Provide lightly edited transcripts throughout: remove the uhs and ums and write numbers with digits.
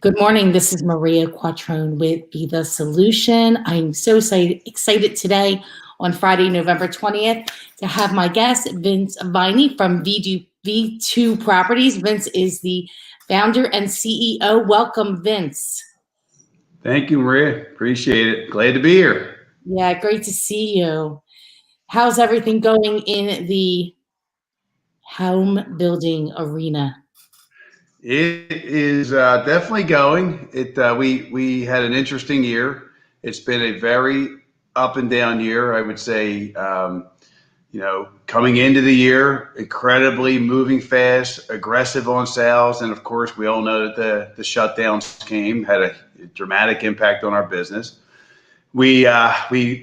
Good morning. This is Maria Quattrone with Be the Solution. I'm so excited today on Friday, November 20th, to have my guest, Vince Viney from V2 Properties. Vince is the founder and CEO. Welcome, Vince. Thank you, Maria. Appreciate it. Glad to be here. Yeah, great to see you. How's everything going in the home building arena? It is definitely going. We had an interesting year. It's been a very up and down year, I would say. Coming into the year, incredibly moving fast, aggressive on sales, and of course, we all know that the shutdowns had a dramatic impact on our business. We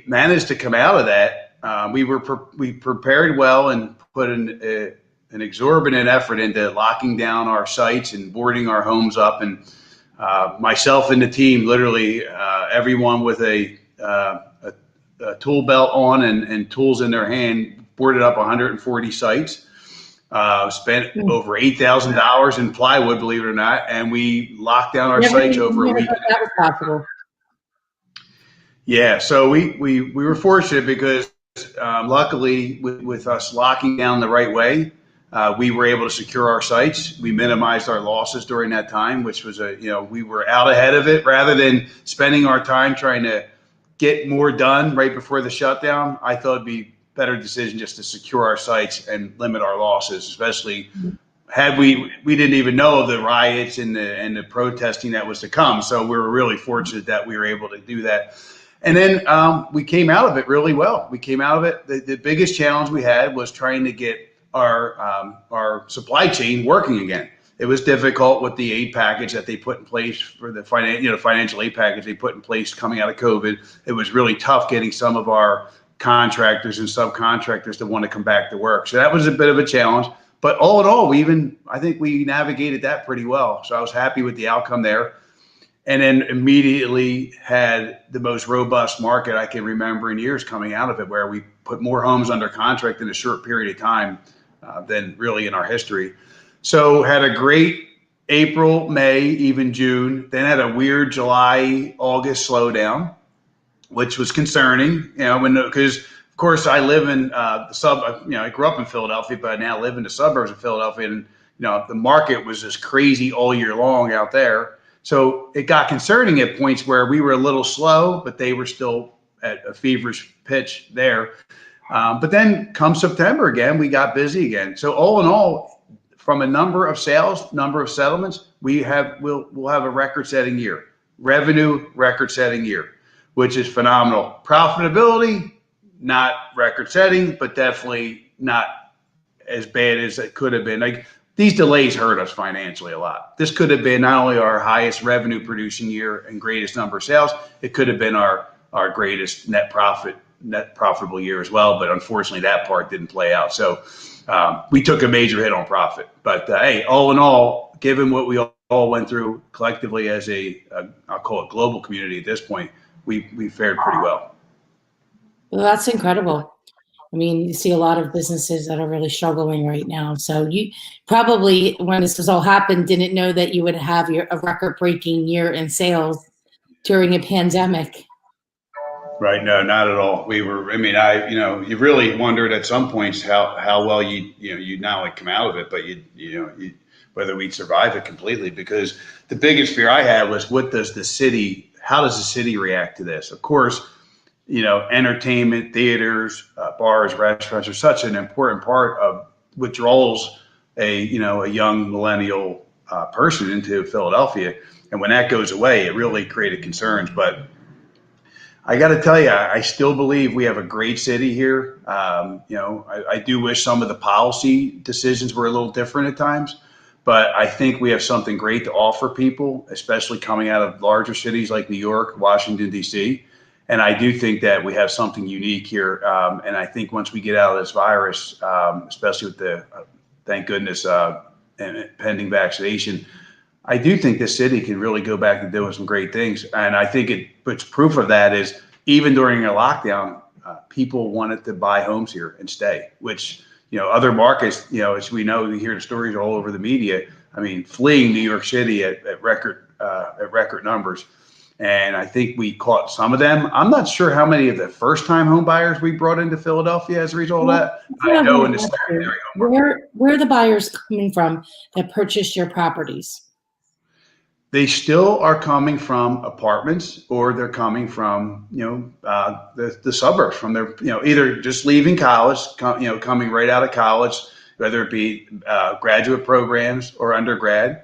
managed to come out of that. We prepared well and put an exorbitant effort into locking down our sites and boarding our homes up. And myself and the team, literally everyone with a tool belt on and tools in their hand, boarded up 140 sites. Spent over $8,000 in plywood, believe it or not, and we locked down our sites over a week. That was possible. Yeah, so we were fortunate because luckily with us locking down the right way, we were able to secure our sites. We minimized our losses during that time, which was we were out ahead of it rather than spending our time trying to get more done right before the shutdown. I thought it'd be a better decision just to secure our sites and limit our losses, especially had we didn't even know the riots and the protesting that was to come. So we were really fortunate that we were able to do that. And then we came out of it really well. We came out of it. The biggest challenge we had was trying to get our supply chain working again. It was difficult with the aid package that they put in place for the financial aid package they put in place coming out of COVID. It was really tough getting some of our contractors and subcontractors to want to come back to work. So that was a bit of a challenge. But all in all, I think we navigated that pretty well. So I was happy with the outcome there. And then immediately had the most robust market I can remember in years coming out of it, where we put more homes under contract in a short period of time than really in our history. So had a great April, May, even June, then had a weird July, August slowdown, which was concerning, because of course I live in I grew up in Philadelphia, but I now live in the suburbs of Philadelphia, and the market was just crazy all year long out there. So it got concerning at points where we were a little slow, but they were still at a feverish pitch there. But then come September again, we got busy again. So all in all, from a number of sales, number of settlements, we'll have a record-setting year. Revenue, record-setting year, which is phenomenal. Profitability, not record-setting, but definitely not as bad as it could have been. Like, these delays hurt us financially a lot. This could have been not only our highest revenue producing year and greatest number of sales, it could have been our greatest net profitable year as well. But unfortunately, that part didn't play out. So we took a major hit on profit. But hey, all in all, given what we all went through collectively as I'll call it global community at this point, we fared pretty well. Well, that's incredible. I mean, you see a lot of businesses that are really struggling right now. So you probably, when this was all happened, didn't know that you would have a record-breaking year in sales during a pandemic. Right. No, not at all. We were, you really wondered at some points how well you not only come out of it, but whether we'd survive it completely. Because the biggest fear I had was, how does the city react to this? Of course, entertainment, theaters, bars, restaurants are such an important part of what draws a young millennial person into Philadelphia. And when that goes away, it really created concerns. But I got to tell you, I still believe we have a great city here. I do wish some of the policy decisions were a little different at times, but I think we have something great to offer people, especially coming out of larger cities like New York, Washington, D.C. And I do think that we have something unique here. And I think once we get out of this virus, especially with the, thank goodness, pending vaccination, I do think this city can really go back to doing some great things. And I think what's proof of that is even during a lockdown, people wanted to buy homes here and stay, which, other markets, as we know, we hear the stories all over the media. I mean, fleeing New York City at record at record numbers. And I think we caught some of them. I'm not sure how many of the first-time home buyers we brought into Philadelphia as a result of that. I know in the secondary home market. Where are the buyers coming from that purchased your properties? They still are coming from apartments, or they're coming from, the suburbs, from their, either just leaving college, coming right out of college, whether it be graduate programs or undergrad.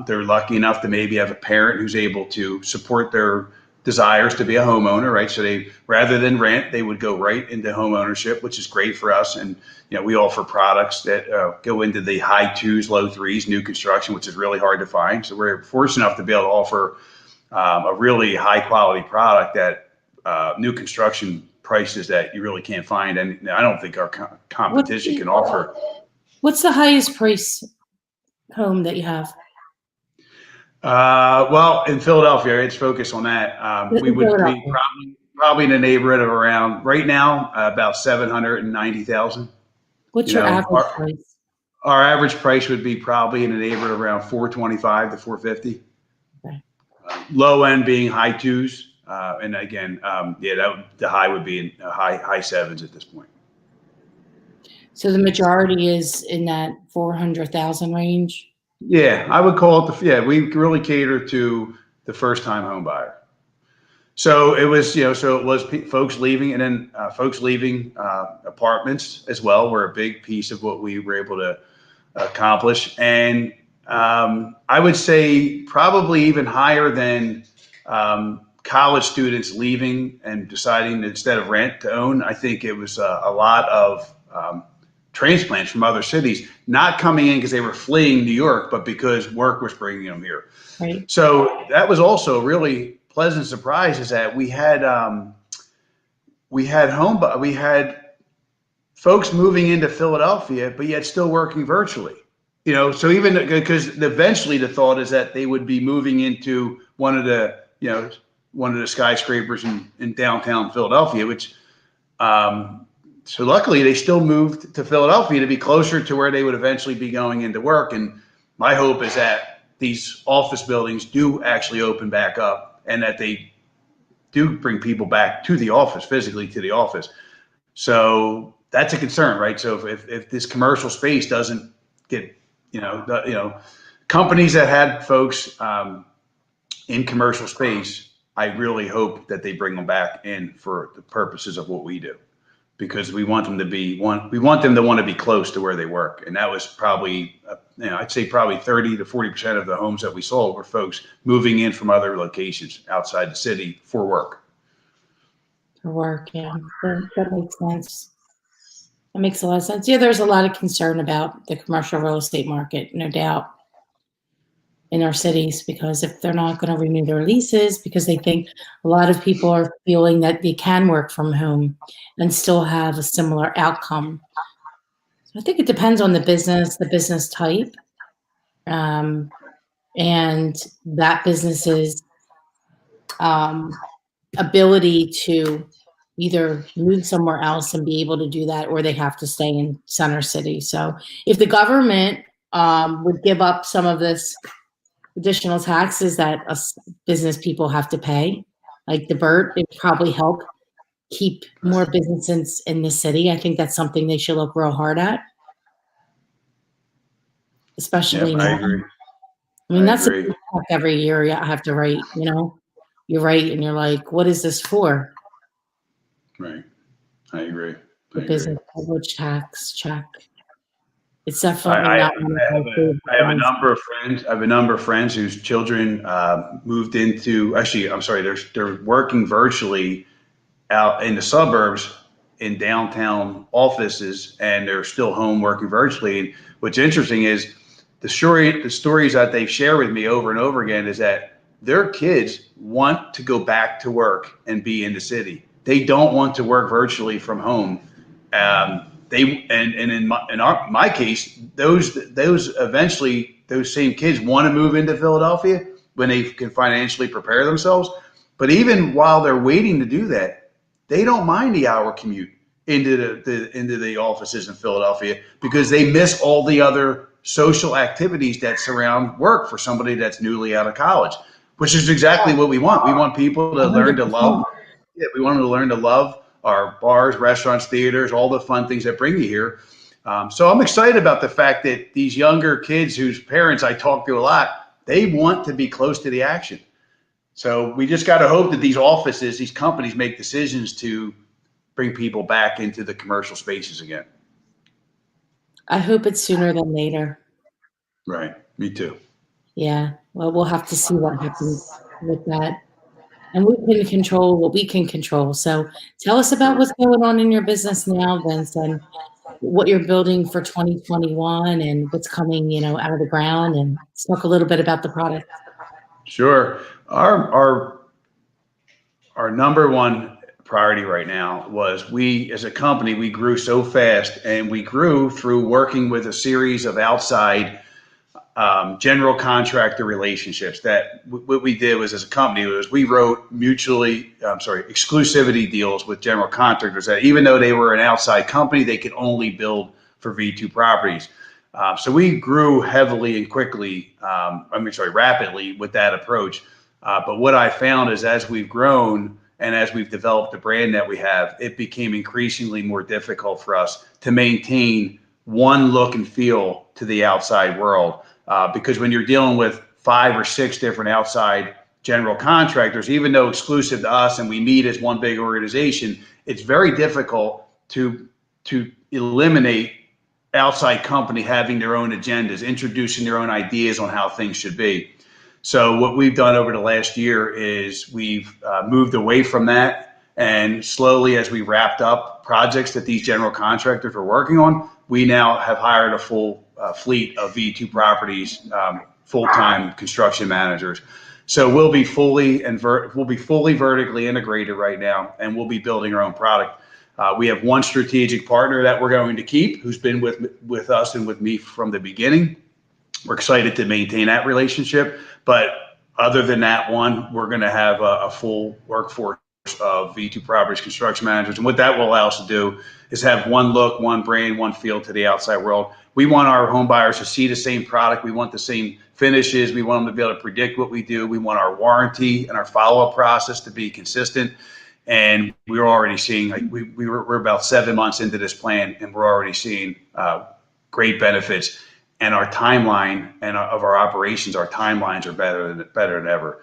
They're lucky enough to maybe have a parent who's able to support their desires to be a homeowner, right? So they, rather than rent, they would go right into home ownership, which is great for us. And we offer products that go into the high 2s, low 3s, new construction, which is really hard to find. So we're fortunate enough to be able to offer a really high quality product at new construction prices that you really can't find. And I don't think our competition can offer. What's the highest price home that you have? Well, in Philadelphia, it's focused on that. We would be probably in the neighborhood of around, right now, about 790,000. What's your average price? Our average price would be probably in the neighborhood of around 425 to 450. Okay. Low end being high 2s, and again, the high would be in high 7s at this point. So the majority is in that 400,000 range. Yeah, I would call it we really cater to the first-time home buyer. So it was, folks leaving, and then folks leaving apartments as well were a big piece of what we were able to accomplish. And I would say probably even higher than college students leaving and deciding that instead of rent to own. I think it was a lot of transplants from other cities, not coming in because they were fleeing New York, but because work was bringing them here. Right. So that was also a really pleasant surprise, is that we had folks moving into Philadelphia, but yet still working virtually. So even because eventually the thought is that they would be moving into one of the skyscrapers in downtown Philadelphia, which so luckily they still moved to Philadelphia to be closer to where they would eventually be going into work. And my hope is that these office buildings do actually open back up, and that they do bring people back to the office, physically to the office. So that's a concern, right? So if this commercial space doesn't get, companies that had folks in commercial space, I really hope that they bring them back in for the purposes of what we do, because we want them to want to be close to where they work. And that was probably, I'd say probably 30 to 40% of the homes that we sold were folks moving in from other locations outside the city for work. For work, yeah, that makes sense. That makes a lot of sense. Yeah, there's a lot of concern about the commercial real estate market, no doubt, in our cities, because if they're not going to renew their leases, because they think a lot of people are feeling that they can work from home and still have a similar outcome. So I think it depends on the business type, and that business's ability to either move somewhere else and be able to do that, or they have to stay in Center City. So if the government would give up some of this additional taxes that us business people have to pay, like the BERT, it would probably help keep more businesses in the city. I think that's something they should look real hard at, especially now. I agree. I mean, that's a every year I have to write, you write and you're like, what is this for? Right. I agree. The business privilege tax check. It's definitely not. I have a number of friends whose children moved into. Actually, I'm sorry. They're working virtually out in the suburbs in downtown offices, and they're still home working virtually. And what's interesting is the stories that they've shared with me over and over again is that their kids want to go back to work and be in the city. They don't want to work virtually from home. In my case, those same kids want to move into Philadelphia when they can financially prepare themselves. But even while they're waiting to do that, they don't mind the hour commute into the offices in Philadelphia, because they miss all the other social activities that surround work for somebody that's newly out of college, which is exactly what we want. We want people to learn to love. 100%. Yeah, we want them to learn to love our bars, restaurants, theaters, all the fun things that bring you here. So I'm excited about the fact that these younger kids whose parents I talk to a lot, they want to be close to the action. So we just got to hope that these offices, these companies make decisions to bring people back into the commercial spaces again. I hope it's sooner than later. Right. Me too. Yeah. Well, we'll have to see what happens with that. And we can control what we can control. So tell us about what's going on in your business now, Vince, and what you're building for 2021 and what's coming, out of the ground, and let's talk a little bit about the product. Sure. Our number one priority right now was we, as a company, we grew so fast, and we grew through working with a series of outside general contractor relationships. That what we did was, as a company, was we wrote exclusivity deals with general contractors that even though they were an outside company, they could only build for V2 properties. So we grew heavily and quickly, rapidly with that approach. But what I found is, as we've grown and as we've developed the brand that we have, it became increasingly more difficult for us to maintain one look and feel to the outside world. Because when you're dealing with 5 or 6 different outside general contractors, even though exclusive to us and we meet as one big organization, it's very difficult to eliminate outside company having their own agendas, introducing their own ideas on how things should be. So what we've done over the last year is we've moved away from that, and slowly, as we wrapped up projects that these general contractors were working on, we now have hired a full fleet of V2 properties, full-time construction managers. So we'll be fully vertically integrated right now, and we'll be building our own product. We have one strategic partner that we're going to keep, who's been with us and with me from the beginning. We're excited to maintain that relationship, but other than that one, we're going to have a full workforce of V2 properties construction managers. And what that will allow us to do is have one look, one brand, one feel to the outside world. We want our home buyers to see the same product. We want the same finishes. We want them to be able to predict what we do. We want our warranty and our follow-up process to be consistent. And we're already seeing, we're about 7 months into this plan, and we're already seeing great benefits. And our timeline of our operations, our timelines are better than ever.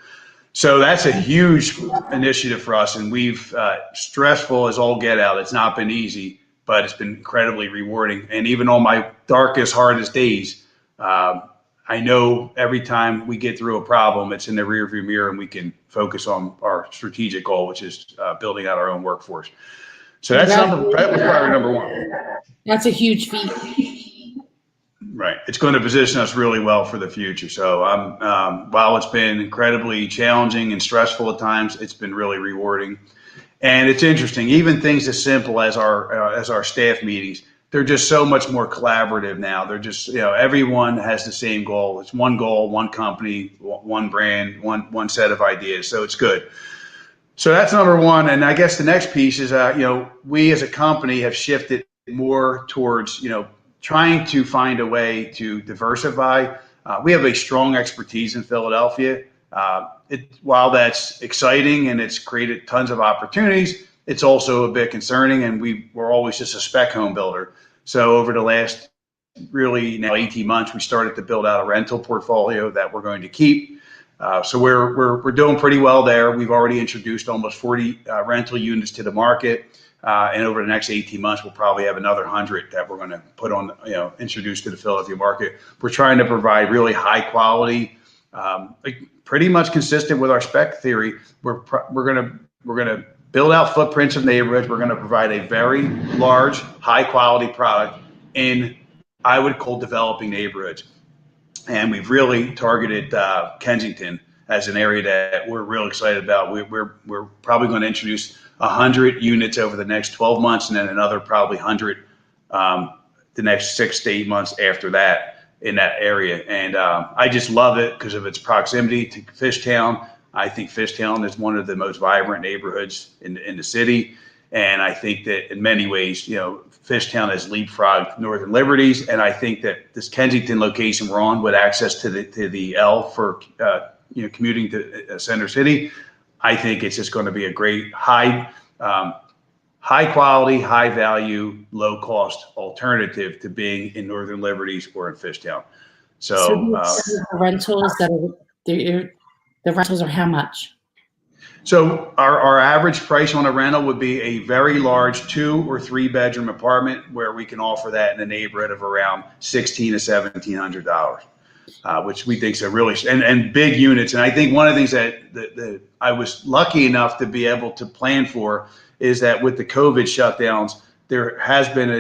So that's a huge initiative for us, and we've stressful as all get out. It's not been easy, but it's been incredibly rewarding. And even on my darkest, hardest days, I know every time we get through a problem, it's in the rearview mirror, and we can focus on our strategic goal, which is building out our own workforce. So that was priority number one. That's a huge feat. Right. It's going to position us really well for the future. So while it's been incredibly challenging and stressful at times, it's been really rewarding. And it's interesting, even things as simple as our staff meetings, they're just so much more collaborative now. They're just, everyone has the same goal. It's one goal, one company, one brand, one set of ideas. So it's good. So that's number one. And I guess the next piece is, we as a company have shifted more towards, trying to find a way to diversify. We have a strong expertise in Philadelphia. While that's exciting and it's created tons of opportunities, it's also a bit concerning, and we're always just a spec home builder. So over the last really now 18 months, we started to build out a rental portfolio that we're going to keep. So we're doing pretty well there. We've already introduced almost 40 rental units to the market. And over the next 18 months, we'll probably have another 100 that we're going to put on, introduce to the Philadelphia market. We're trying to provide really high quality, pretty much consistent with our spec theory. We're going to build out footprints of neighborhoods. We're going to provide a very large, high quality product in, I would call, developing neighborhoods. And we've really targeted Kensington as an area that we're real excited about. We're probably going to introduce 100 units over the next 12 months, and then another probably 100 the next 6 to 8 months after that in that area. And I just love it because of its proximity to Fishtown. I think Fishtown is one of the most vibrant neighborhoods in the city. And I think that in many ways, Fishtown has leapfrogged Northern Liberties, and I think that this Kensington location we're on, with access to the L for commuting to Center City, I think it's just going to be a great high quality, high value, low cost alternative to being in Northern Liberties or in Fishtown. So the rentals the rentals are how much? So our average price on a rental would be a very large 2 or 3 bedroom apartment, where we can offer that in the neighborhood of around $1,600 to $1,700, which we think is a really and big units. And I think one of the things that I was lucky enough to be able to plan for is that with the COVID shutdowns, there has been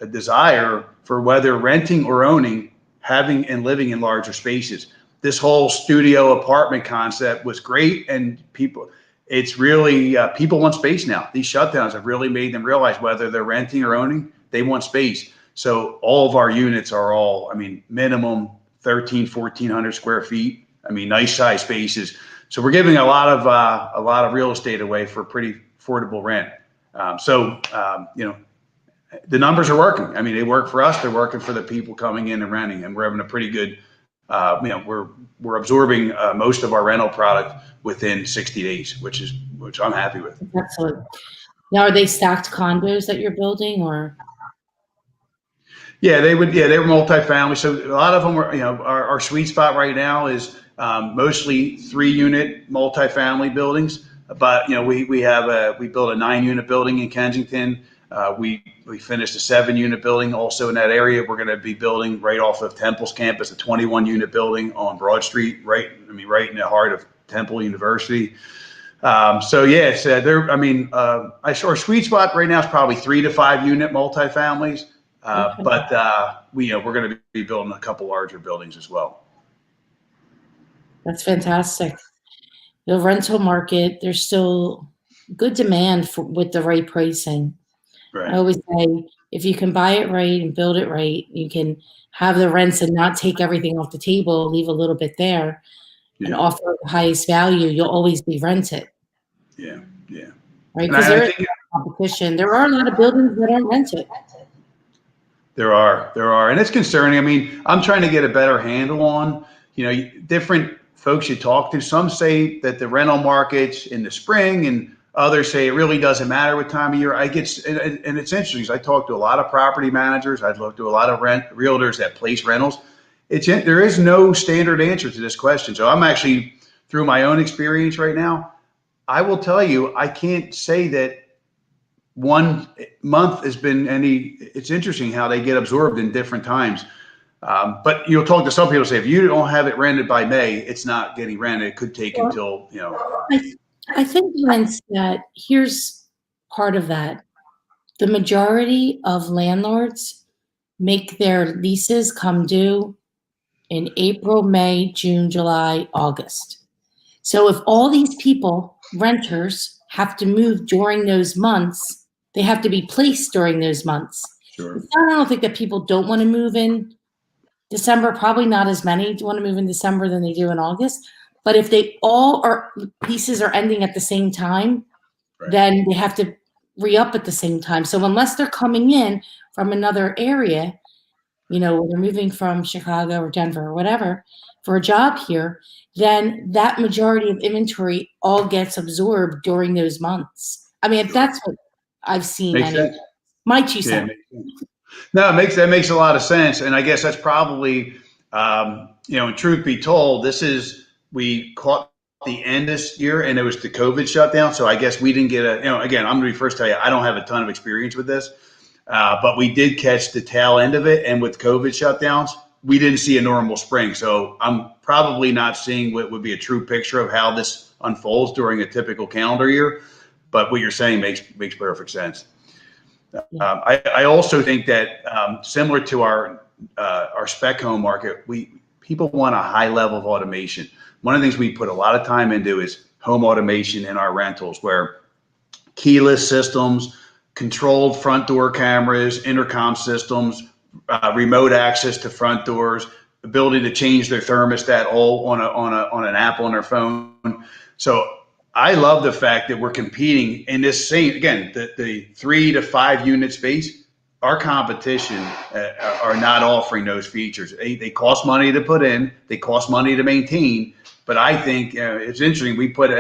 a desire for, whether renting or owning, having and living in larger spaces. This whole studio apartment concept was great, and people want space now. These shutdowns have really made them realize, whether they're renting or owning, they want space. So all of our units are minimum 1,400 square feet. Nice size spaces. So we're giving a lot of real estate away for pretty affordable rent. The numbers are working. They work for us. They're working for the people coming in and renting, and we're having a pretty good. We're absorbing most of our rental product within 60 days, which I'm happy with. Excellent. Now, are they stacked condos that you're building, or? Yeah, they were multifamily. So a lot of them were, our sweet spot right now is mostly 3-unit multifamily buildings. But we built a 9-unit building in Kensington. We finished a 7-unit building also in that area. We're going to be building right off of Temple's campus, a 21-unit building on Broad Street, right in the heart of Temple University. Our sweet spot right now is probably 3 to 5 unit multifamilies. Okay. But we're going to be building a couple larger buildings as well. That's fantastic. The rental market, there's still good demand with the right pricing. Right. I always say, if you can buy it right and build it right, you can have the rents and not take everything off the table, leave a little bit there, and offer the highest value. You'll always be rented. Yeah. Right? Because there is competition. There are a lot of buildings that aren't rented. There are, and it's concerning. I'm trying to get a better handle on, different folks you talk to. Some say that the rental market's in the spring, and others say it really doesn't matter what time of year. And it's interesting, because I talk to a lot of property managers. I talk to a lot of realtors that place rentals. There is no standard answer to this question. So I'm actually, through my own experience right now, I will tell you, I can't say that one month has been it's interesting how they get absorbed in different times. But you'll talk to some people, say, if you don't have it rented by May, it's not getting rented. It could take until, I think, Vince, that here's part of that. The majority of landlords make their leases come due in April, May, June, July, August. So if all these people, renters, have to move during those months, they have to be placed during those months. Sure. I don't think that people don't want to move in December. Probably not as many want to move in December than they do in August. But if they leases are ending at the same time, right, then they have to re-up at the same time. So unless they're coming in from another area, when they're moving from Chicago or Denver or whatever for a job here, then that majority of inventory all gets absorbed during those months. That's what I've seen. Makes sense. My 2 cents. No, that makes a lot of sense. And I guess that's probably, truth be told, we caught the end this year, and it was the COVID shutdown. So I guess we didn't get again, I'm going to be first to tell you, I don't have a ton of experience with this, but we did catch the tail end of it. And with COVID shutdowns, we didn't see a normal spring. So I'm probably not seeing what would be a true picture of how this unfolds during a typical calendar year. But what you're saying makes perfect sense. I also think that similar to our spec home market, people want a high level of automation. One of the things we put a lot of time into is home automation in our rentals, where keyless systems, controlled front door cameras, intercom systems, remote access to front doors, ability to change their thermostat all on an app on their phone. So I love the fact that we're competing in this same, again, the 3 to 5 unit space. Our competition are not offering those features. They cost money to put in, they cost money to maintain. But I think it's interesting. We put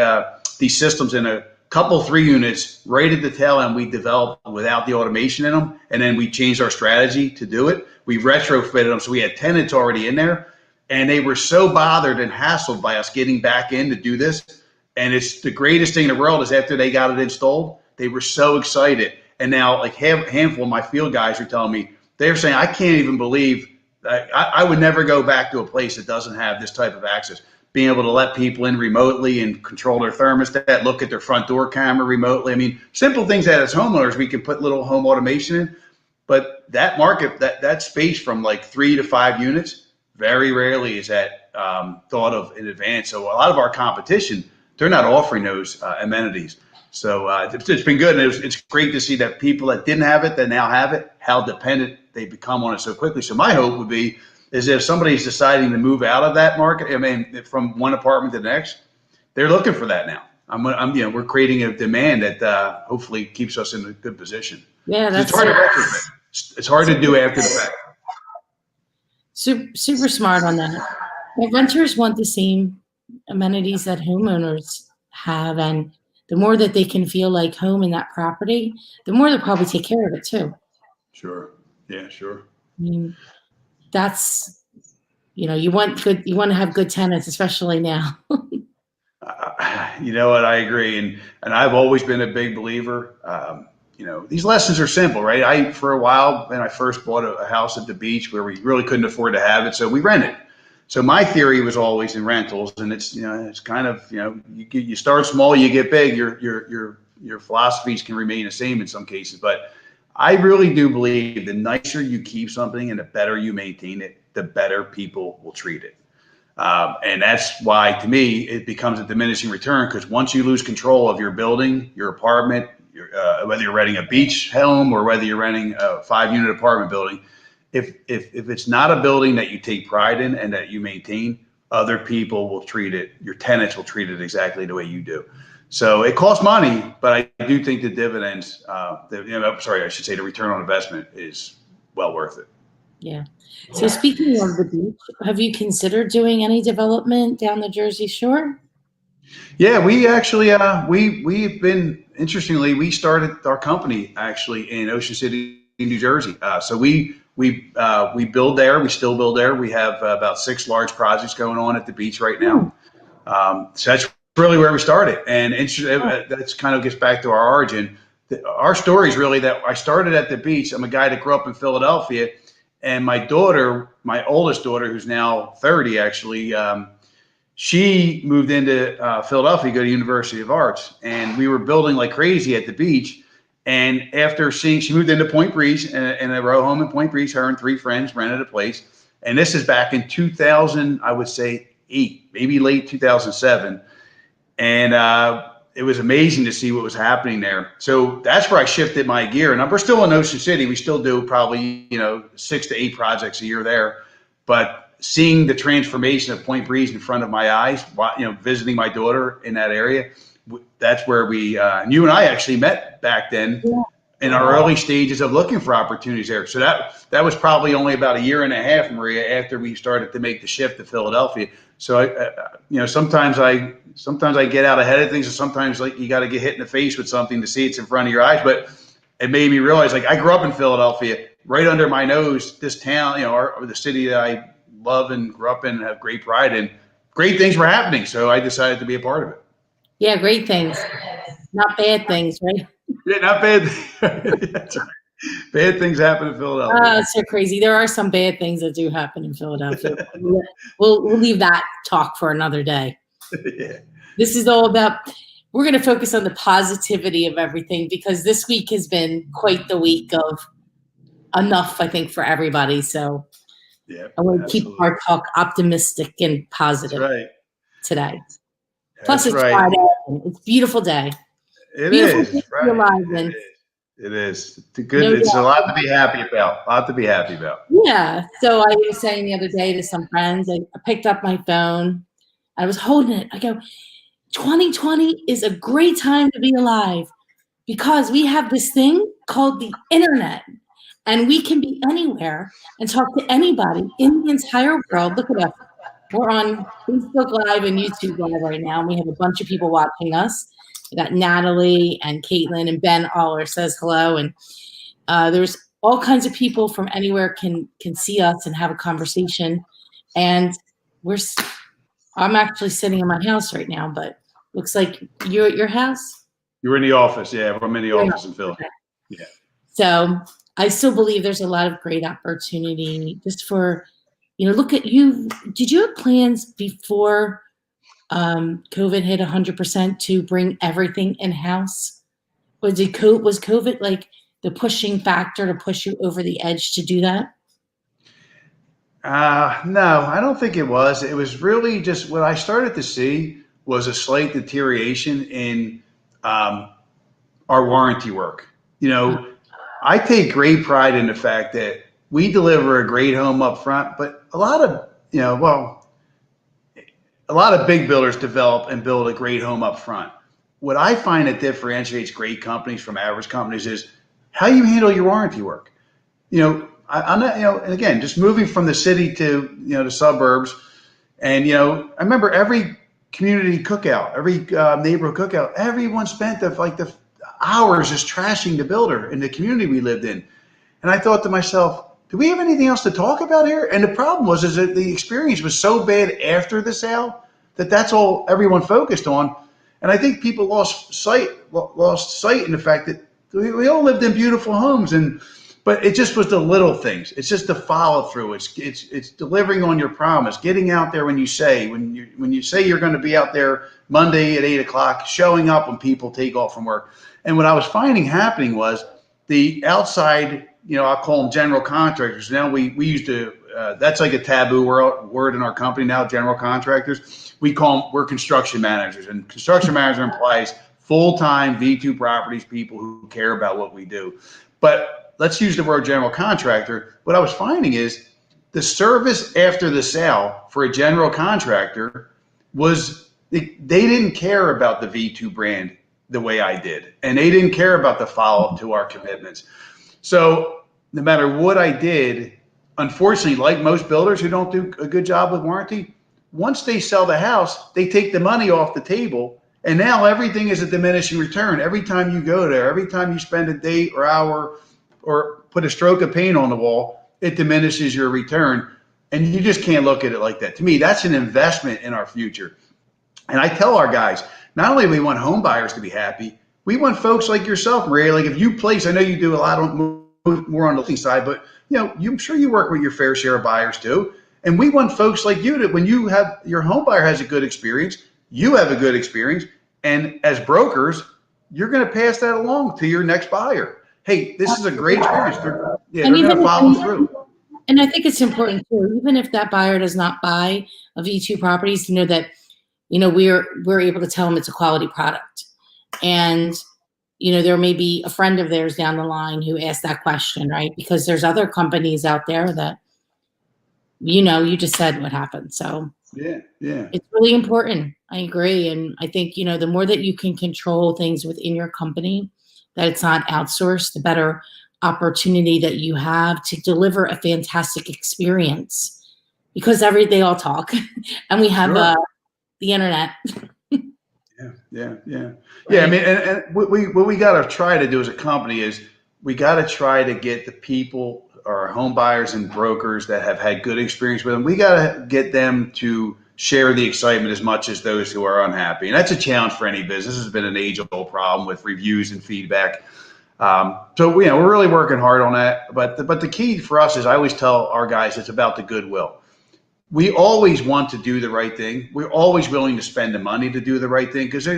these systems in a couple 3 units right at the tail end. We developed without the automation in them, and then we changed our strategy to do it. We retrofitted them, so we had tenants already in there, and they were so bothered and hassled by us getting back in to do this. And it's the greatest thing in the world is after they got it installed, they were so excited. And now, like handful of my field guys are telling me, they're saying, I can't even believe I would never go back to a place that doesn't have this type of access. Being able to let people in remotely and control their thermostat, look at their front door camera remotely. I mean, simple things that as homeowners, we can put little home automation in. But that market, that space from like 3 to 5 units, very rarely is that thought of in advance. So a lot of our competition, they're not offering those amenities. So it's been good. And it's great to see that people that didn't have it, that now have it, how dependent they become on it so quickly. So my hope would be is if somebody's deciding to move out of that market, I mean, from one apartment to the next, they're looking for that now. We're creating a demand that hopefully keeps us in a good position. Yeah, it's hard to retrofit. It's hard to do after the fact. Super smart on that. Well, renters want the same amenities that homeowners have, and the more that they can feel like home in that property, the more they'll probably take care of it too. Sure. Yeah, sure. I mean, that's, you want to have good tenants, especially now. You know what? I agree. And I've always been a big believer. These lessons are simple, right? For a while, when I first bought a house at the beach where we really couldn't afford to have it, so we rented. So my theory was always in rentals, and it's kind of, you start small, you get big. Your philosophies can remain the same in some cases, but I really do believe the nicer you keep something and the better you maintain it, the better people will treat it. And that's why, to me, it becomes a diminishing return, because once you lose control of your building, your apartment, whether you're renting a beach home or whether you're renting a 5-unit apartment building, if it's not a building that you take pride in and that you maintain, other people will treat it, your tenants will treat it exactly the way you do. So it costs money, but I do think the dividends, I should say the return on investment is well worth it. Yeah. So speaking of the beach, have you considered doing any development down the Jersey Shore? Yeah, we actually, we've been, interestingly, we started our company actually in Ocean City, New Jersey. So we build there. We still build there. We have about 6 large projects going on at the beach right now. So that's really where we started. And that's kind of gets back to our origin. Our story is really that I started at the beach. I'm a guy that grew up in Philadelphia, and my daughter, my oldest daughter, who's now 30 actually, she moved into Philadelphia to go to University of Arts, and we were building like crazy at the beach. And after she moved into Point Breeze in a row home in Point Breeze. Her and 3 friends rented a place, and this is back in 2000, I would say 8, maybe late 2007. And it was amazing to see what was happening there. So that's where I shifted my gear. And we're still in Ocean City. We still do probably 6 to 8 projects a year there, but seeing the transformation of Point Breeze in front of my eyes, visiting my daughter in that area, that's where you and I actually met back then in our early stages of looking for opportunities there. So that was probably only about a year and a half, Maria, after we started to make the shift to Philadelphia. So sometimes I get out ahead of things, and sometimes you got to get hit in the face with something to see it's in front of your eyes. But it made me realize, I grew up in Philadelphia, right under my nose, this town, the city that I love and grew up in and have great pride in. Great things were happening, so I decided to be a part of it. Yeah, great things, not bad things, right? Yeah, not bad. That's right. Bad things happen in Philadelphia. It's so crazy. There are some bad things that do happen in Philadelphia. We'll leave that talk for another day. Yeah. This is all about, we're going to focus on the positivity of everything, because this week has been quite the week of enough, I think, for everybody. So yeah, I want to keep our talk optimistic and positive today. Plus, it's Friday. It's a beautiful day. It is. It is. It's a lot to be happy about. Yeah. So I was saying the other day to some friends, I picked up my phone. I was holding it. I go, 2020 is a great time to be alive because we have this thing called the internet, and we can be anywhere and talk to anybody in the entire world. Look at us. We're on Facebook Live and YouTube Live right now, and we have a bunch of people watching us. We got Natalie and Caitlin and Ben Aller says hello, and there's all kinds of people from anywhere can see us and have a conversation. And I'm actually sitting in my house right now, but looks like you're at your house. You're in the office, yeah. I'm in the You're office in Philly. Okay. Yeah. So I still believe there's a lot of great opportunity just for, look at you. Did you have plans before COVID hit 100% to bring everything in-house? Was COVID like the pushing factor to push you over the edge to do that? No, I don't think it was. It was really just what I started to see was a slight deterioration in our warranty work. I take great pride in the fact that we deliver a great home up front, but a lot of big builders develop and build a great home up front. What I find that differentiates great companies from average companies is how you handle your warranty work. I'm not, and again, just moving from the city to, the suburbs. And, I remember every community cookout, every neighborhood cookout, everyone spent the hours just trashing the builder in the community we lived in. And I thought to myself, do we have anything else to talk about here? And the problem is that the experience was so bad after the sale that that's all everyone focused on. And I think people lost sight in the fact that we all lived in beautiful homes, but it just was the little things. It's just the follow through. It's delivering on your promise, getting out there when you say you're going to be out there Monday at 8 o'clock, showing up when people take off from work. And what I was finding happening was the outside, I'll call them general contractors. Now we used to, that's like a taboo word in our company now, general contractors. We're construction managers, and construction manager implies full-time V2 properties, people who care about what we do. But let's use the word general contractor. What I was finding is the service after the sale for a general contractor was they didn't care about the V2 brand the way I did. And they didn't care about the follow-up to our commitments. So no matter what I did, unfortunately, like most builders who don't do a good job with warranty, once they sell the house, they take the money off the table. And now everything is a diminishing return. Every time you go there, every time you spend a day or hour or put a stroke of paint on the wall, it diminishes your return. And you just can't look at it like that. To me, that's an investment in our future. And I tell our guys, not only do we want home buyers to be happy, we want folks like yourself, Maria. Like if you place, I know you do a lot more on the listing side, but I'm sure you work with your fair share of buyers too. And we want folks like you to, when you have your home buyer has a good experience, you have a good experience. And as brokers, you're going to pass that along to your next buyer. Hey, this is a great experience. They're going to follow through. And I think it's important too, even if that buyer does not buy a V2 properties, to know that, we're able to tell them it's a quality product. And, there may be a friend of theirs down the line who asked that question, right? Because there's other companies out there that, you just said what happened. So yeah, it's really important. I agree. And I think, the more that you can control things within your company, that it's not outsourced, the better opportunity that you have to deliver a fantastic experience, because they all talk and we have the internet. Yeah. Right. I mean, and what we got to try to do as a company is we got to try to get the people, our home buyers and brokers that have had good experience with them. We got to get them to share the excitement as much as those who are unhappy. And that's a challenge for any business. This has been an age-old problem with reviews and feedback. So we're really working hard on that. But the key for us is I always tell our guys it's about the goodwill. We always want to do the right thing. We're always willing to spend the money to do the right thing, because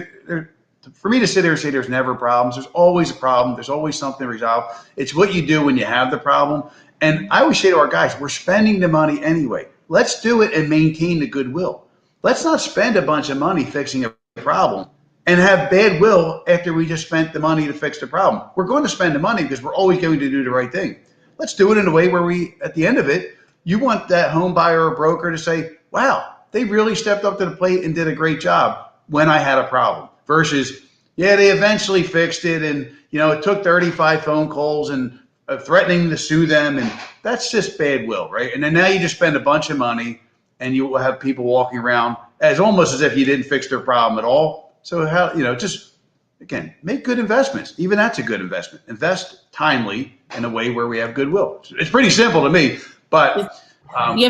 for me to sit here and say there's never problems, there's always a problem. There's always something to resolve. It's what you do when you have the problem. And I always say to our guys, we're spending the money anyway. Let's do it and maintain the goodwill. Let's not spend a bunch of money fixing a problem and have bad will after we just spent the money to fix the problem. We're going to spend the money because we're always going to do the right thing. Let's do it in a way where at the end of it, you want that home buyer or broker to say, wow, they really stepped up to the plate and did a great job. when I had a problem versus, yeah, they eventually fixed it. And, it took 35 phone calls and threatening to sue them. And that's just bad will, right? And then now you just spend a bunch of money and you will have people walking around as almost as if you didn't fix their problem at all. So just, again, make good investments. Even that's a good investment. Invest timely in a way where we have goodwill. It's pretty simple to me, but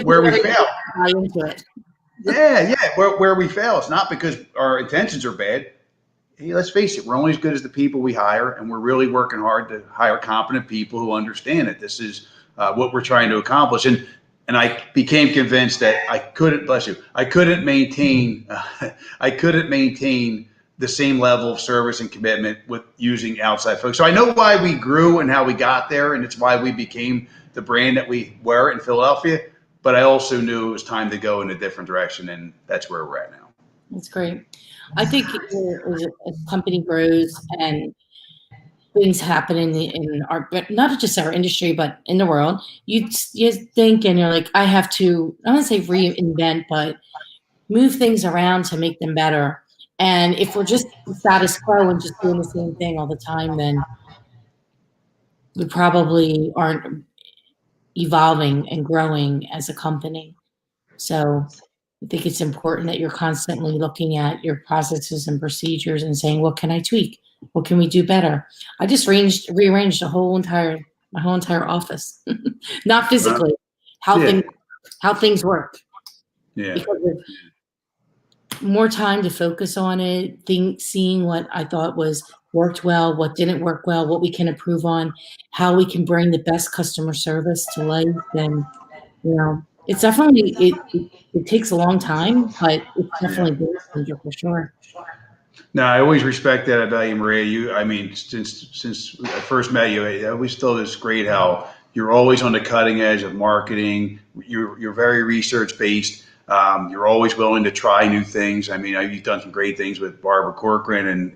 where we fail. Into it. Yeah. Where we fail, it's not because our intentions are bad. Hey, let's face it, we're only as good as the people we hire, and we're really working hard to hire competent people who understand that this is what we're trying to accomplish. And I became convinced that I couldn't maintain the same level of service and commitment with using outside folks. So I know why we grew and how we got there, and it's why we became the brand that we were in Philadelphia. But I also knew it was time to go in a different direction, and that's where we're at now. That's great. I think as a company grows and things happen in our, but not just our industry, but in the world, you think and you're like, I have to, I don't want to say reinvent, but move things around to make them better. And if we're just status quo and just doing the same thing all the time, then we probably aren't evolving and growing as a company. So I think it's important that you're constantly looking at your processes and procedures and saying, what can I tweak? What can we do better? I just rearranged my whole entire office, not physically, how things work. Yeah. Because of more time to focus on it, seeing what I thought worked well, what didn't work well, what we can improve on, how we can bring the best customer service to life. And, it's definitely, it takes a long time, but it's definitely game changer for sure. No, I always respect that about you, Maria. Since I first met you, I always thought it's great how you're always on the cutting edge of marketing. You're very research based. You're always willing to try new things. You've done some great things with Barbara Corcoran, and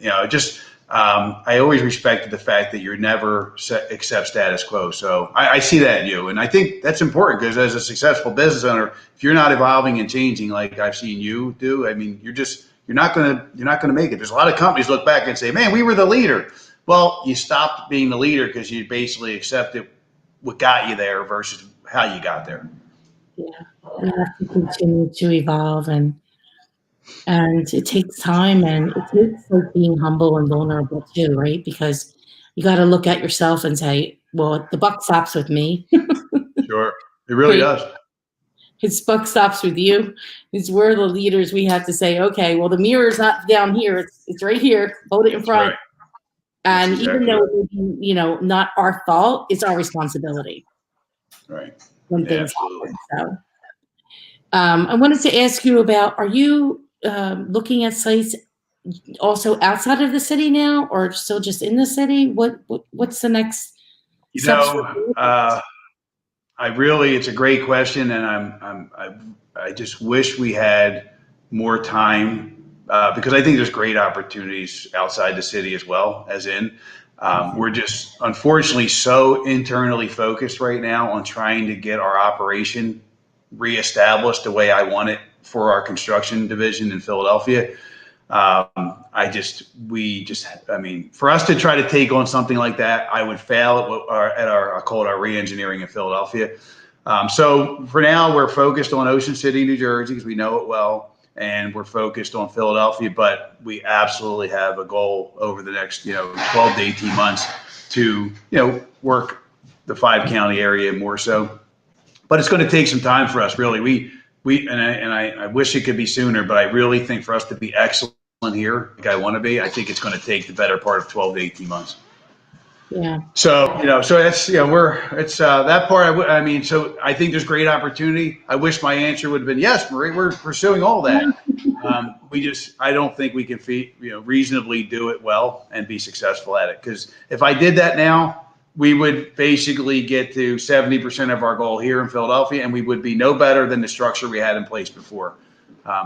I always respected the fact that you're never accept status quo. So I see that in you, and I think that's important because as a successful business owner, if you're not evolving and changing like I've seen you do, you're not gonna make it. There's a lot of companies look back and say, "Man, we were the leader." Well, you stopped being the leader because you basically accepted what got you there versus how you got there. Yeah, we have to continue to evolve, and it takes time, and it takes being humble and vulnerable too, right? Because you got to look at yourself and say, well, the buck stops with me. Sure, it really does. His buck stops with you. We're the leaders. We have to say, okay, well, the mirror's not down here. It's right here. Hold it in front. Right. And even though it may be, not our fault, it's our responsibility. Right. When things happen. So, I wanted to ask you about, are you looking at sites also outside of the city now, or still just in the city? What's the next? It's a great question, and I just wish we had more time because I think there's great opportunities outside the city as well as in. We're just unfortunately so internally focused right now on trying to get our operation reestablished the way I want it for our construction division in Philadelphia. For us to try to take on something like that, I would fail I call it our re-engineering in Philadelphia. So for now, we're focused on Ocean City, New Jersey, because we know it well, and we're focused on Philadelphia, but we absolutely have a goal over the next, 12 to 18 months to, work the 5-county area more so. But it's going to take some time for us, really. I wish it could be sooner, but I really think for us to be excellent here, like I want to be, I think it's going to take the better part of 12 to 18 months. Yeah. So that's, that part. So I think there's great opportunity. I wish my answer would have been yes, Marie, we're pursuing all that. I don't think we can reasonably do it well and be successful at it. Because if I did that now, we would basically get to 70% of our goal here in Philadelphia, and we would be no better than the structure we had in place before.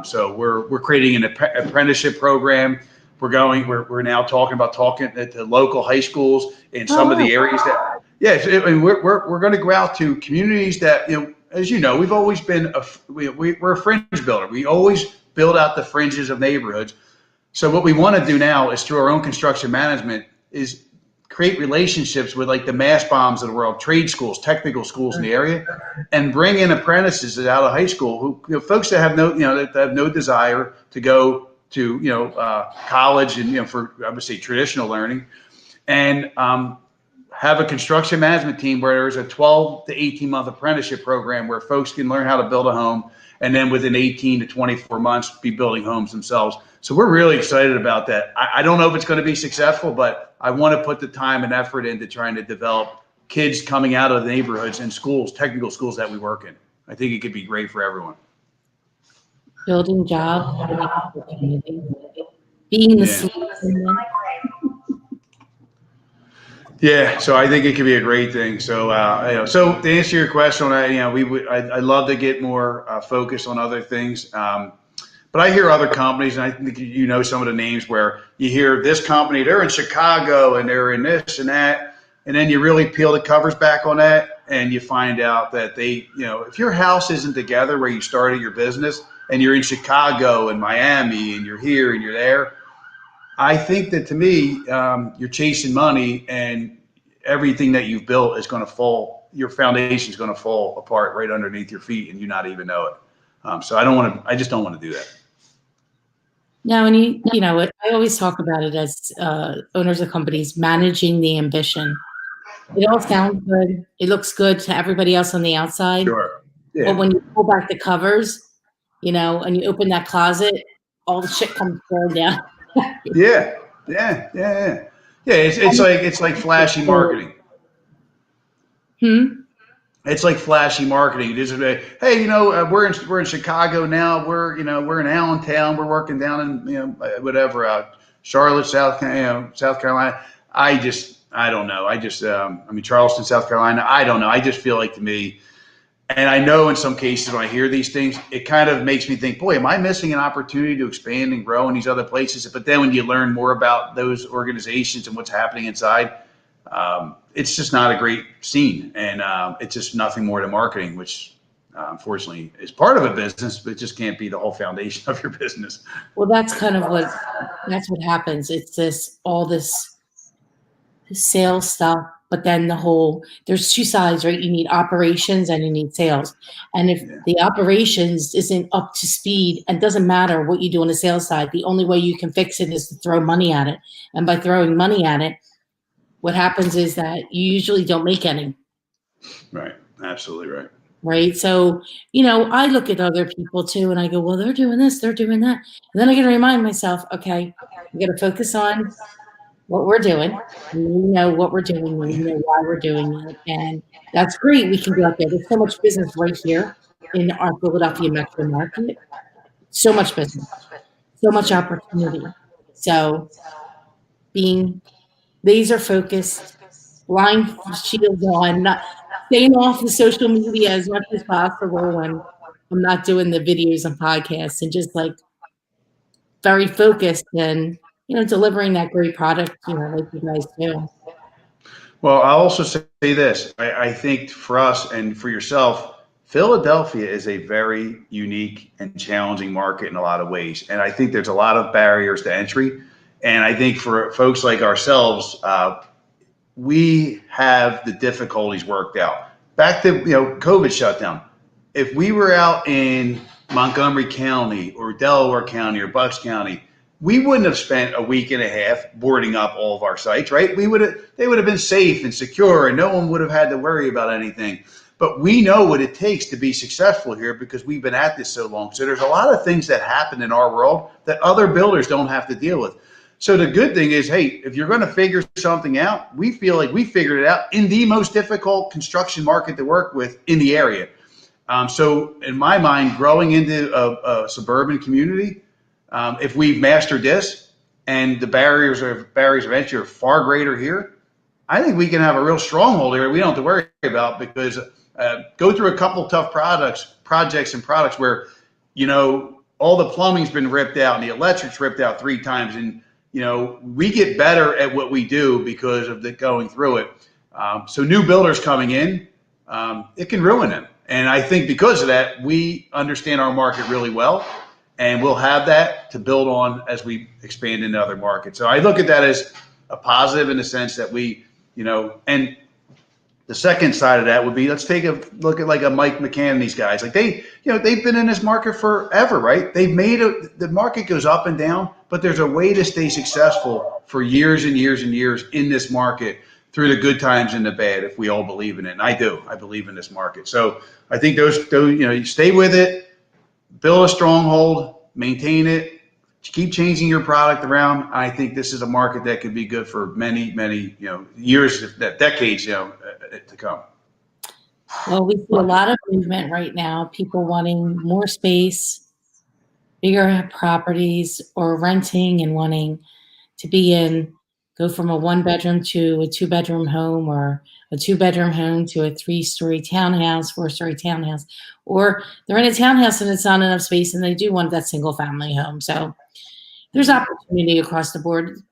So we're creating an apprenticeship program. We're now talking at the local high schools in some of the areas that, we're going to go out to communities that, as you know, we've always been we're a fringe builder. We always build out the fringes of neighborhoods. So what we want to do now is through our own construction management is create relationships with like the mass bombs of the world, trade schools, technical schools in the area, and bring in apprentices out of high school who, folks that have that have no desire to go to, college and, for, I would say, traditional learning, and have a construction management team where there's a 12 to 18 month apprenticeship program where folks can learn how to build a home, and then within 18 to 24 months be building homes themselves. So we're really excited about that. I don't know if it's going to be successful, but I want to put the time and effort into trying to develop kids coming out of the neighborhoods and schools, technical schools that we work in. I think it could be great for everyone. Building jobs, being the solution. Yeah, so I think it could be a great thing. So, so to answer your question, I'd love to get more focus on other things. But I hear other companies, and I think some of the names where you hear this company, they're in Chicago and they're in this and that, and then you really peel the covers back on that, and you find out that they, if your house isn't together where you started your business, and you're in Chicago and Miami, and you're here and you're there, I think that to me, you're chasing money, and everything that you've built is going to fall. Your foundation is going to fall apart right underneath your feet, and you not even know it. So I just don't want to do that. No, and I always talk about it as owners of companies managing the ambition. It all sounds good. It looks good to everybody else on the outside. Sure. Yeah. But when you pull back the covers, and you open that closet, all the shit comes thrown down. Yeah. It's like flashy marketing. It's like flashy marketing. It is, hey, we're in Chicago now. We're in Allentown. We're working down in Charlotte, South Carolina. I don't know. Charleston, South Carolina. I don't know. I just feel like, to me, and I know in some cases when I hear these things, it kind of makes me think, boy, am I missing an opportunity to expand and grow in these other places? But then when you learn more about those organizations and what's happening inside, it's just not a great scene, and it's just nothing more than marketing, which unfortunately is part of a business, but it just can't be the whole foundation of your business. Well, that's what happens. It's all this sales stuff, but then there's two sides, right? You need operations and you need sales. And if the operations isn't up to speed, and doesn't matter what you do on the sales side, the only way you can fix it is to throw money at it. And by throwing money at it, what happens is that you usually don't make any. Right. Absolutely right. Right. So, I look at other people too, and I go, well, they're doing this, they're doing that. And then I got to remind myself, okay, we got to focus on what we're doing. We know what we're doing. We know why we're doing it. And that's great. We can go out there. There's so much business right here in our Philadelphia metro market. So much business, so much opportunity. So being laser focused, blind shields on, not staying off the social media as much as possible when I'm not doing the videos and podcasts, and just like very focused and, delivering that great product, like you guys do. Well, I'll also say this. I think for us and for yourself, Philadelphia is a very unique and challenging market in a lot of ways. And I think there's a lot of barriers to entry. And I think for folks like ourselves, we have the difficulties worked out. Back to, COVID shutdown. If we were out in Montgomery County or Delaware County or Bucks County, we wouldn't have spent a week and a half boarding up all of our sites, right? They would have been safe and secure, and no one would have had to worry about anything. But we know what it takes to be successful here because we've been at this so long. So there's a lot of things that happen in our world that other builders don't have to deal with. So the good thing is, hey, if you're going to figure something out, we feel like we figured it out in the most difficult construction market to work with in the area. So in my mind, growing into a suburban community, if we've mastered this and the barriers of entry are far greater here, I think we can have a real stronghold here we don't have to worry about, because go through a couple tough projects where, all the plumbing's been ripped out and the electric's ripped out 3 times, and we get better at what we do because of the going through it. So new builders coming in, it can ruin them. And I think because of that, we understand our market really well. and we'll have that to build on as we expand into other markets. So I look at that as a positive in the sense that we, and the second side of that would be, let's take a look at like a Mike McCann and these guys. Like they've been in this market forever, right? The market goes up and down, but there's a way to stay successful for years and years and years in this market through the good times and the bad, if we all believe in it. And I do. I believe in this market. So I think those you stay with it, build a stronghold, maintain it, keep changing your product around. I think this is a market that could be good for many, many, years, decades, to come. Well, we see a lot of movement right now. People wanting more space, bigger properties, or renting and wanting to go from a 1-bedroom to a 2-bedroom home, or a 2-bedroom home to a 3-story townhouse, 4-story townhouse, or they're in a townhouse and it's not enough space and they do want that single family home. So there's opportunity across the board.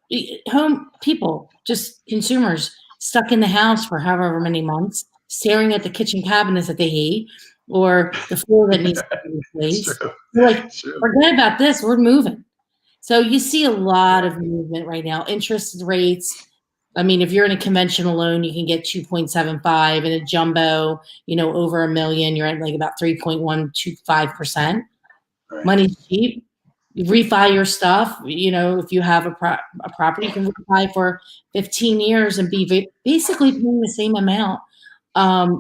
Just consumers stuck in the house for however many months, staring at the kitchen cabinets that they hate, or the floor that needs to be replaced. They're like, forget about this, we're moving. So you see a lot of movement right now. Interest rates, I mean, if you're in a conventional loan, you can get 2.75, and a jumbo, over $1 million, you're at like about 3.125%. Right. Money's cheap. You refi your stuff. If you have a property, you can refi for 15 years and be basically paying the same amount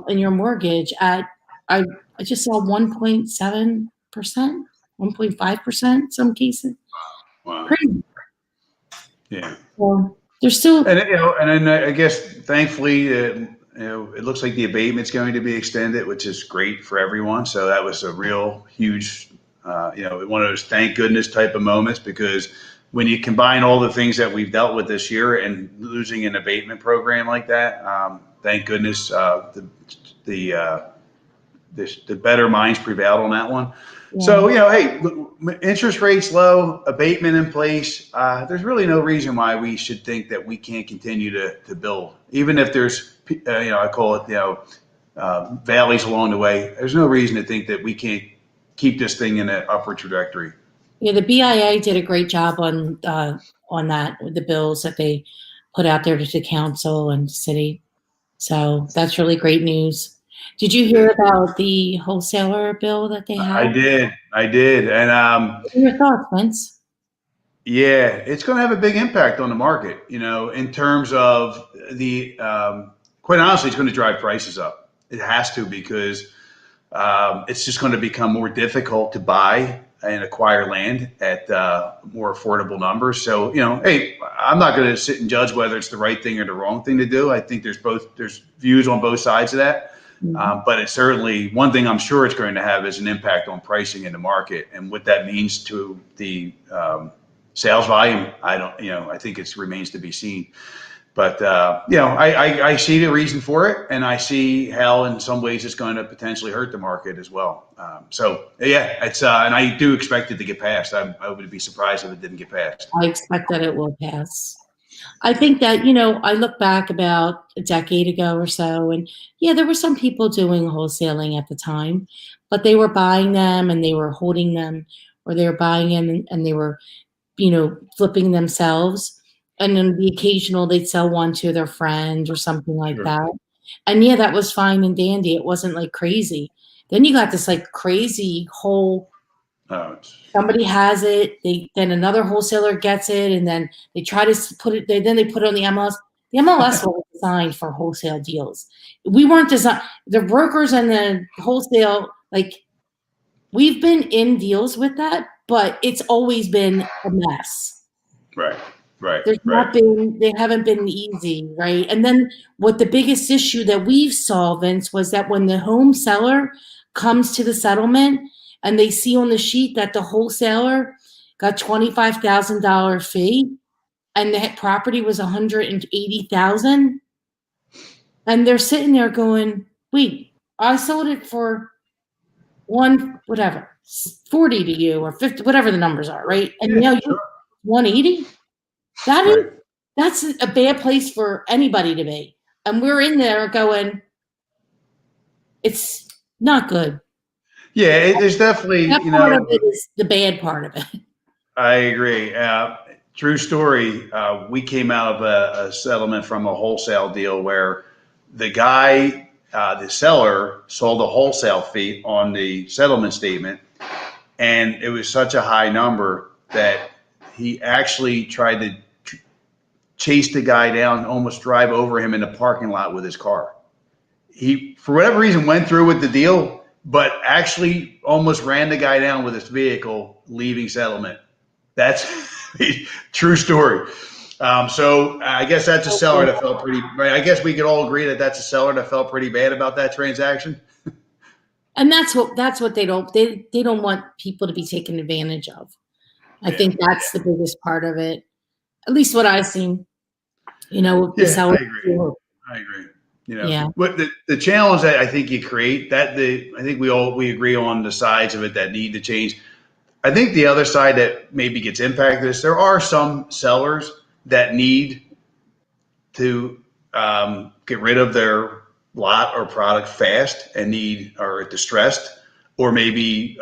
in your mortgage at, I just saw 1.7%, 1.5% some cases. Wow. Crazy. Yeah. Well, there's still, and then I guess thankfully, it looks like the abatement's going to be extended, which is great for everyone. So that was a real huge, one of those thank goodness type of moments, because when you combine all the things that we've dealt with this year and losing an abatement program like that, thank goodness the better minds prevailed on that one. Yeah. So, hey, interest rates low, abatement in place. There's really no reason why we should think that we can't continue to build, even if there's, I call it, valleys along the way. There's no reason to think that we can't keep this thing in an upward trajectory. Yeah, the BIA did a great job on that, with the bills that they put out there to the council and city. So that's really great news. Did you hear about the wholesaler bill that they had? I did. And what are your thoughts, Vince? Yeah, it's going to have a big impact on the market, in terms of the, quite honestly, it's going to drive prices up. It has to, because it's just going to become more difficult to buy and acquire land at more affordable numbers. So, hey, I'm not going to sit and judge whether it's the right thing or the wrong thing to do. I think there's views on both sides of that. But it's certainly one thing I'm sure it's going to have is an impact on pricing in the market, and what that means to the sales volume. I think it remains to be seen. But, I see the reason for it, and I see how in some ways it's going to potentially hurt the market as well. It's and I do expect it to get passed. I would be surprised if it didn't get passed. I expect that it will pass. I think that, I look back about a decade ago or so, and there were some people doing wholesaling at the time, but they were buying them and they were holding them, or they were buying them and they were, flipping themselves. And then the occasional, they'd sell one to their friend or something like that. And that was fine and dandy. It wasn't like crazy. Then you got this like crazy whole, somebody has it, then another wholesaler gets it, and then they try to put it, then they put it on the MLS. The MLS was designed for wholesale deals. We weren't designed, the brokers and the wholesale, like, we've been in deals with that, but it's always been a mess. Right. They haven't been easy, right? And then what the biggest issue that we've solved, Vince, was that when the home seller comes to the settlement and they see on the sheet that the wholesaler got $25,000 fee and the property was $180,000, and they're sitting there going, wait, I sold it for 40 to you, or 50, whatever the numbers are, right? And now you're 180. That's a bad place for anybody to be. And we're in there going, it's not good. Yeah, there's definitely, That part of it is the bad part of it. I agree. True story. We came out of a settlement from a wholesale deal where the guy, the seller, sold a wholesale fee on the settlement statement, and it was such a high number that he actually tried to chase the guy down, almost drive over him in the parking lot with his car. He, for whatever reason, went through with the deal, but actually almost ran the guy down with his vehicle leaving settlement. That's true story. So I guess that's a seller that felt pretty. I guess we could all agree that that's a seller that felt pretty bad about that transaction. And that's what they don't want people to be taken advantage of. I think that's the biggest part of it. At least what I've seen, with the Yeah, seller. I agree. Yeah. What the challenge that I think you create I think we agree on the sides of it that need to change. I think the other side that maybe gets impacted is there are some sellers that need to get rid of their lot or product fast and are distressed, or maybe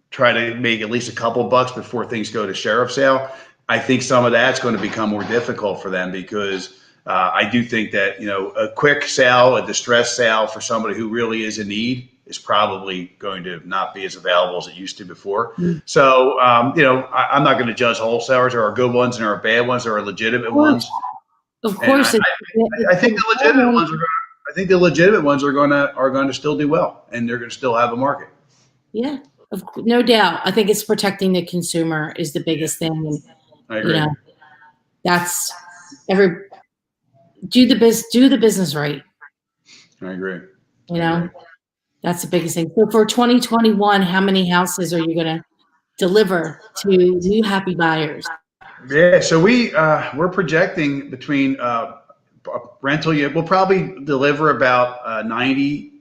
try to make at least a couple bucks before things go to sheriff's sale. I think some of that's going to become more difficult for them because I do think that a quick sale, a distressed sale for somebody who really is in need is probably going to not be as available as it used to before. Mm-hmm. So I'm not going to judge wholesalers. There are good ones and there are bad ones. There are legitimate ones. Of course, I think the legitimate ones are going to still do well, and they're going to still have a market. Yeah, no doubt. I think it's protecting the consumer is the biggest thing. And, I agree. That's do the business right. I agree. That's the biggest thing. So for 2021, how many houses are you going to deliver to new happy buyers? Yeah, so we're projecting between rental. We'll probably deliver about 90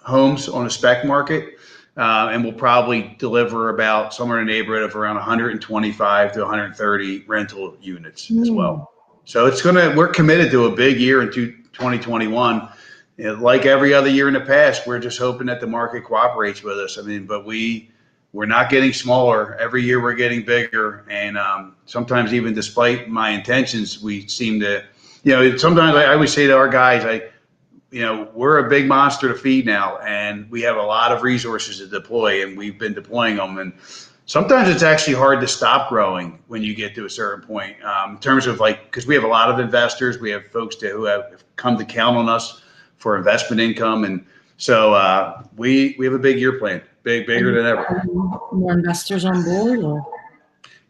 homes on a spec market, and we'll probably deliver about somewhere in the neighborhood of around 125 to 130 rental units as well. So we're committed to a big year in 2021. Like every other year in the past, we're just hoping that the market cooperates with us. But we're not getting smaller. Every year we're getting bigger. And sometimes even despite my intentions, we seem to, sometimes I always say to our guys, we're a big monster to feed now, and we have a lot of resources to deploy, and we've been deploying them. And sometimes it's actually hard to stop growing when you get to a certain point in terms of because we have a lot of investors. We have folks who have come to count on us for investment income. And so we have a big year planned, bigger than ever. More investors on board? Or?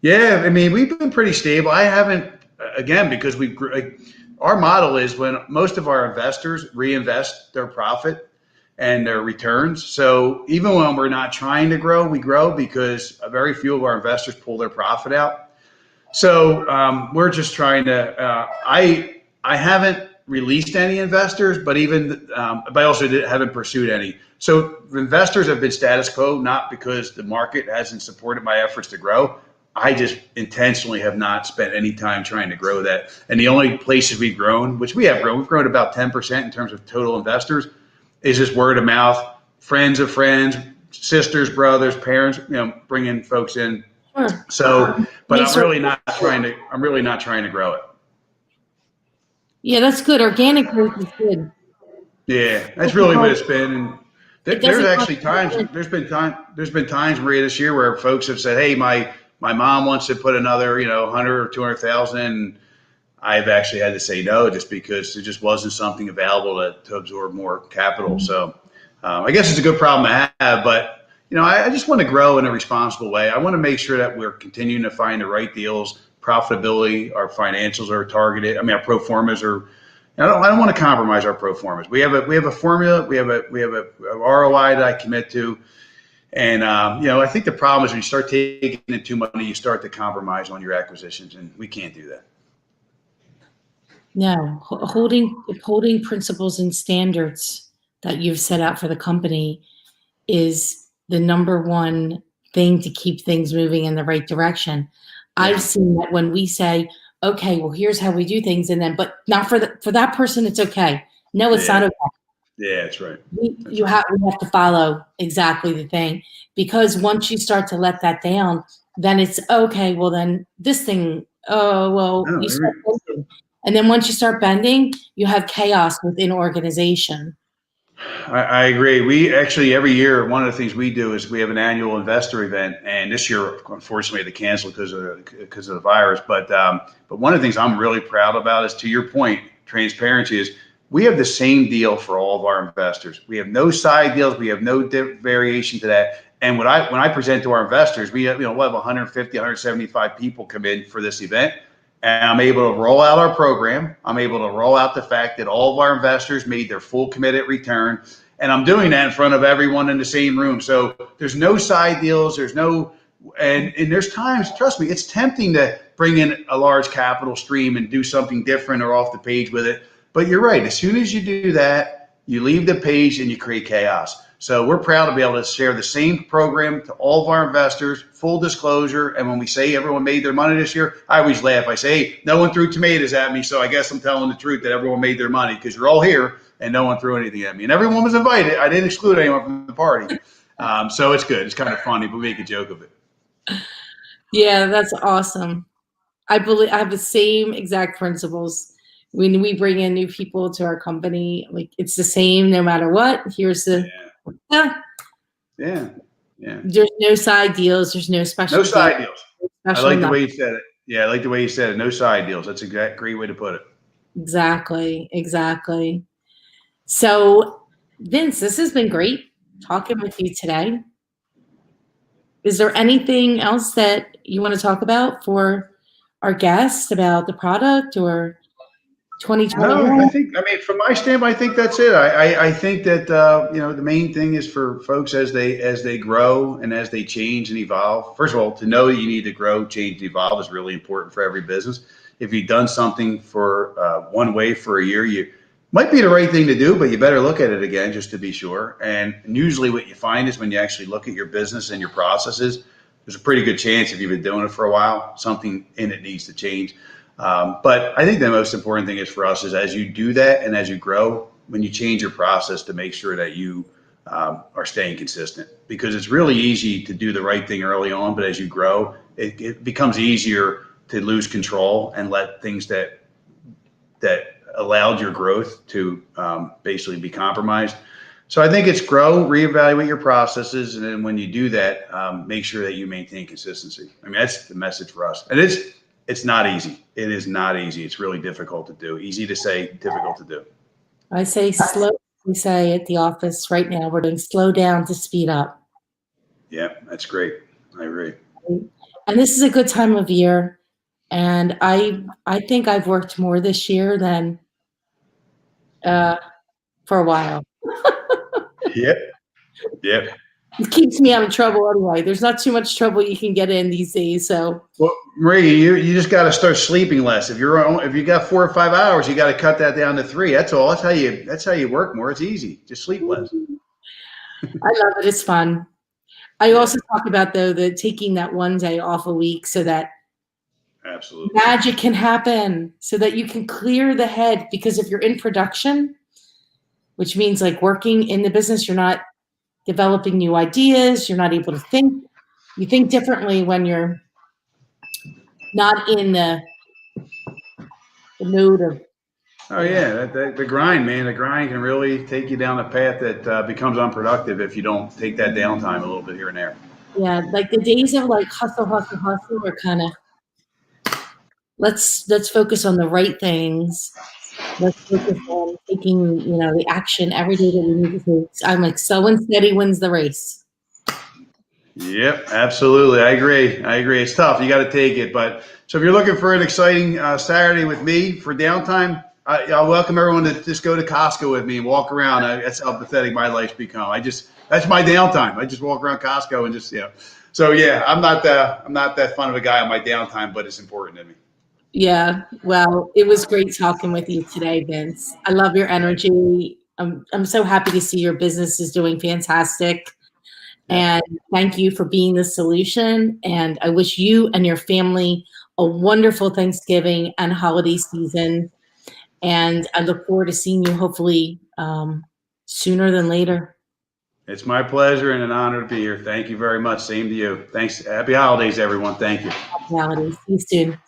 Yeah, we've been pretty stable. I haven't, again, because our model is when most of our investors reinvest their profit and their returns. So even when we're not trying to grow, we grow because very few of our investors pull their profit out. So we're just trying to, I haven't released any investors, but I also haven't pursued any. So investors have been status quo, not because the market hasn't supported my efforts to grow. I just intentionally have not spent any time trying to grow that. And the only places we've grown, which we've grown about 10% in terms of total investors, is just word of mouth, friends of friends, sisters, brothers, parents, bringing folks in. Sure. So, but I'm really not trying to grow it. Yeah, that's good. Organic growth is good. Yeah, that's really what it's been. And there's actually times. There's been times, Maria, this year where folks have said, "Hey, my mom wants to put another, 100 or 200,000." And I've actually had to say no, just because there just wasn't something available to absorb more capital. Mm-hmm. So I guess it's a good problem to have. But I just want to grow in a responsible way. I want to make sure that we're continuing to find the right deals. Profitability, our financials are targeted. Our pro formas are. I don't want to compromise our pro formas. We have a formula. We have a ROI that I commit to, and I think the problem is when you start taking in too much money, you start to compromise on your acquisitions, and we can't do that. No, holding principles and standards that you've set out for the company is the number one thing to keep things moving in the right direction. Yeah. I've seen that when we say, okay, well, here's how we do things, and then, but not for that person, it's okay. No, it's not okay. Yeah, that's right. We have to follow exactly the thing, because once you start to let that down, then it's okay. Well, then this thing. Oh well, No, you start bending, and then once you start bending, you have chaos within organization. I agree. We actually, every year, one of the things we do is we have an annual investor event, and this year, unfortunately, they canceled because of the virus. But one of the things I'm really proud about is, to your point, transparency is we have the same deal for all of our investors. We have no side deals. We have no variation to that. And when I present to our investors, we'll have 150, 175 people come in for this event. And I'm able to roll out our program. I'm able to roll out the fact that all of our investors made their full committed return. And I'm doing that in front of everyone in the same room. So there's no side deals. There's no, and there's times, trust me, it's tempting to bring in a large capital stream and do something different or off the page with it. But you're right. As soon as you do that, you leave the page and you create chaos. So we're proud to be able to share the same program to all of our investors, full disclosure. And when we say everyone made their money this year, I always laugh. I say, hey, no one threw tomatoes at me, so I guess I'm telling the truth that everyone made their money, because you're all here and no one threw anything at me. And everyone was invited. I didn't exclude anyone from the party. So it's good. It's kind of funny, but we make a joke of it. Yeah, that's awesome. I believe I have the same exact principles. When we bring in new people to our company, like, it's the same no matter what. Here's the Yeah. There's no side deals. There's no special. No side deals. I like the way you nothing. said it. Yeah, I like the way you said it. No side deals. That's a great way to put it. Exactly. So, Vince, this has been great talking with you today. Is there anything else that you want to talk about for our guests about the product or No, 2021? I mean, from my standpoint, I think that's it. I think that the main thing is for folks as they grow and as they change and evolve. First of all, to know that you need to grow, change, and evolve is really important for every business. If you've done something for one way for a year, you might be the right thing to do, but you better look at it again just to be sure. And usually, what you find is when you actually look at your business and your processes, there's a pretty good chance, if you've been doing it for a while, something in it needs to change. But I think the most important thing is for us is, as you do that and as you grow, when you change your process, to make sure that you are staying consistent, because it's really easy to do the right thing early on, but as you grow, it becomes easier to lose control and let things that allowed your growth to basically be compromised. So I think it's grow, reevaluate your processes, and then when you do that, make sure that you maintain consistency. I mean, that's the message for us. And it's not easy. It is not easy. It's really difficult to do. Easy to say, difficult to do. I say slow. We say at the office right now, we're doing slow down to speed up. Yeah, that's great. I agree. And this is a good time of year. And I think I've worked more this year than for a while. Yep. It keeps me out of trouble anyway. There's not too much trouble you can get in these days. So, Well, Marie, you just got to start sleeping less. If you got 4 or 5 hours, you got to cut that down to 3. That's all. That's how you work more. It's easy. Just sleep less. I love it. It's fun. I also talk about, though, taking that one day off a week so that Absolutely magic can happen, so that you can clear the head. Because if you're in production, which means like working in the business, you're not developing new ideas. You're not able to think. You think differently when you're not in the mode of. Oh yeah, the grind, man. The grind can really take you down a path that becomes unproductive if you don't take that downtime a little bit here and there. Yeah, like the days of like hustle are kind of, let's focus on the right things. Let's focus on taking, the action every day that we need to take. I'm like, slow and steady wins the race. Yep, absolutely. I agree. It's tough. You got to take it. But so if you're looking for an exciting Saturday with me for downtime, I'll welcome everyone to just go to Costco with me and walk around. That's how pathetic my life's become. That's my downtime. I just walk around Costco and just, So yeah, I'm not that fun of a guy on my downtime, but it's important to me. Yeah. Well, it was great talking with you today, Vince. I love your energy. I'm so happy to see your business is doing fantastic. And thank you for being the solution. And I wish you and your family a wonderful Thanksgiving and holiday season. And I look forward to seeing you hopefully sooner than later. It's my pleasure and an honor to be here. Thank you very much. Same to you. Thanks. Happy holidays, everyone. Thank you. Happy holidays. See you soon.